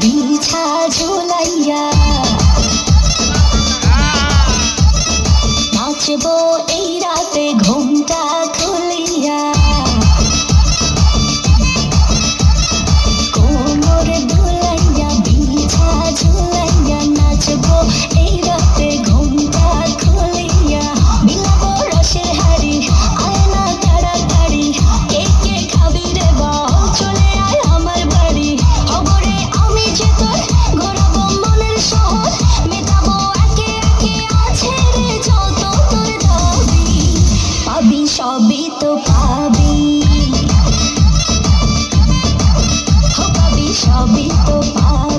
বিছা ঝুলাইয়া নাচবো এই রাতে ঘুমটা খুলিয়া কোমর দুলাইয়া বিছা ঝুলাইয়া নাচবো এই রাতে ঘুমটা খুলিয়া মিলাবো রসের হাড়ি আয়না তাড়াতাড়ি কে কে খাবি রে বল চলে আয় আমার বাড়ি খবরে আমি যে তোর ঘোরাবো মনের শহর মেটাবো একে একে আছে রে যত তোর দাবি পাবি সবই তো পাবি পাবি সবই তো পাবি